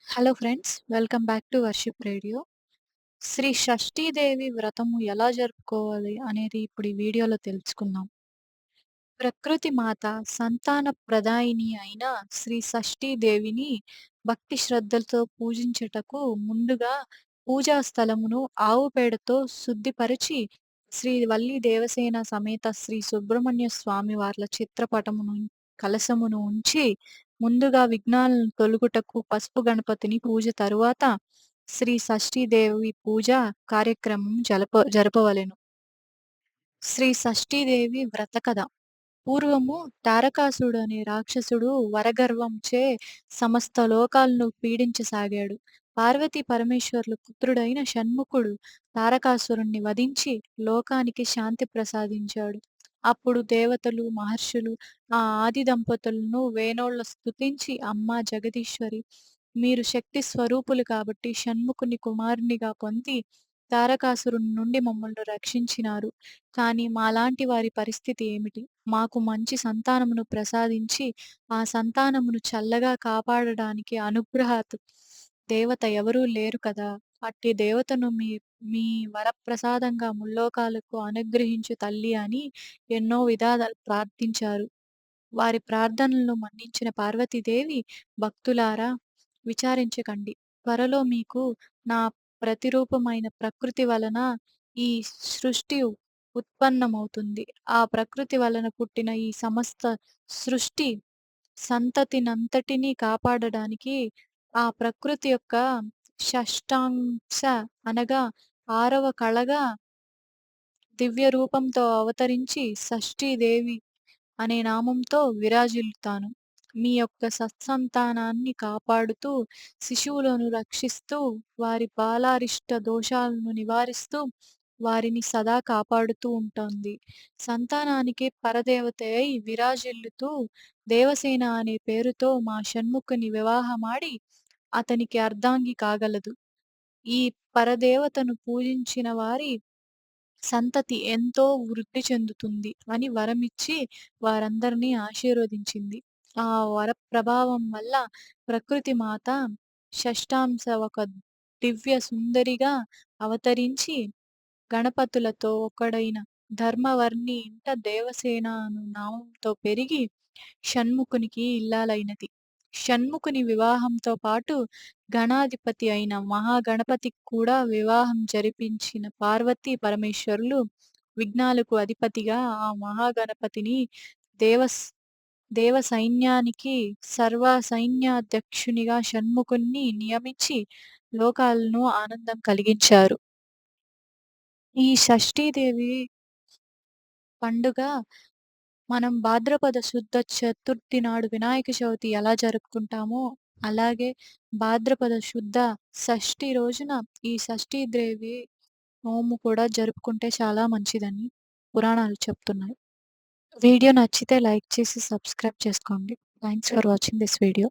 Hello friends, welcome back to worship radio. Shri Shashthi Devi వ్రతము ఎలా జరుపుకోవాలి అనేది ఇప్పుడు ఈ వీడియోలో తెలుసుకుందాం. ప్రకృతి మాత సంతాన ప్రదాయిని అయిన శ్రీ షష్ఠీదేవిని భక్తి శ్రద్ధలతో పూజించుటకు ముందుగా పూజా స్థలమును ఆవు పేడతో శుద్ధిపరిచి శ్రీ వల్లి దేవసేన సమేత శ్రీ సుబ్రహ్మణ్య స్వామి వార్ల చిత్రపటమును కలశమును ఉంచి ముందుగా విఘ్నాలను తొలగుటకు పసుపు గణపతిని పూజ తరువాత శ్రీ షష్ఠీదేవి పూజ కార్యక్రమం జరపవలెను. శ్రీ షష్ఠీదేవి వ్రత కథ. పూర్వము తారకాసుడు అనే రాక్షసుడు వరగర్వంచే సమస్త లోకాలను పీడించసాగాడు. పార్వతీ పరమేశ్వరుల పుత్రుడైన షణ్ముఖుడు తారకాసురుణ్ణి వధించి లోకానికి శాంతి ప్రసాదించాడు. అప్పుడు దేవతలు, మహర్షులు ఆ ఆది దంపతులను వేనోళ్ల స్తుతించి, అమ్మా జగదీశ్వరి, మీరు శక్తి స్వరూపులు కాబట్టి షణ్ముఖుని కుమారునిగా పొంది తారకాసురుని నుండి మమ్మల్ని రక్షించినారు. కానీ మాలాంటి వారి పరిస్థితి ఏమిటి? మాకు మంచి సంతానమును ప్రసాదించి, ఆ సంతానమును చల్లగా కాపాడడానికి దేవత ఎవరూ లేరు కదా! అట్టి దేవతను మీ మీ వరప్రసాదంగా ముల్లోకాలకు అనుగ్రహించు తల్లి అని ఎన్నో విధాలు ప్రార్థించారు. వారి ప్రార్థనలను మన్నించిన పార్వతీదేవి, భక్తులారా విచారించకండి. త్వరలో మీకు నా ప్రతిరూపమైన ప్రకృతి వలన ఈ సృష్టి ఉత్పన్నమవుతుంది. ఆ ప్రకృతి వలన పుట్టిన ఈ సమస్త సృష్టి సంతతినంతటినీ కాపాడడానికి ఆ ప్రకృతి యొక్క షష్టాంశ అనగా 6వ కళగా దివ్య రూపంతో అవతరించి షష్ఠీదేవి అనే నామంతో విరాజిల్లుతాను. మీ యొక్క సత్సంతానాన్ని కాపాడుతూ, శిశువులను రక్షిస్తూ, వారి బాలారిష్ట దోషాలను నివారిస్తూ, వారిని సదా కాపాడుతూ ఉంటుంది. సంతానానికి పరదేవతయై విరాజిల్లుతూ దేవసేన అనే పేరుతో మా షణ్ముఖుని వివాహమాడి అతనికి అర్ధాంగి కాగలదు. ఈ పరదేవతను పూజించిన వారి సంతతి ఎంతో వృద్ధి చెందుతుంది అని వరమిచ్చి వారందరినీ ఆశీర్వదించింది. ఆ వరప్రభావం వల్ల ప్రకృతి మాత షష్టాంశ ఒక దివ్య సుందరిగా అవతరించి గణపతులతో ఒకడైన ధర్మవర్ణి ఇంట దేవసేన అను నామంతో పెరిగి షణ్ముఖునికి ఇల్లాలైనది. షణ్ముఖుని వివాహంతో పాటు గణాధిపతి అయిన మహాగణపతికి కూడా వివాహం జరిపించిన పార్వతీ పరమేశ్వరులు విఘ్నాలకు అధిపతిగా ఆ మహాగణపతిని దేవస్ దేవ సైన్యానికి సర్వ సైన్యాధ్యక్షునిగా షణ్ముఖుణ్ణి నియమించి లోకాలను ఆనందం కలిగించారు. ఈ షష్ఠీదేవి పండుగ మనం భాద్రపద శుద్ధ చతుర్థి నాడు వినాయక చవితి ఎలా జరుపుకుంటామో, అలాగే భాద్రపద శుద్ధ షష్ఠి రోజున ఈ షష్ఠీదేవి నోము కూడా జరుపుకుంటే చాలా మంచిదని పురాణాలు చెప్తున్నాయి. వీడియో నచ్చితే లైక్ చేసి సబ్స్క్రైబ్ చేసుకోండి. Thanks for watching this video.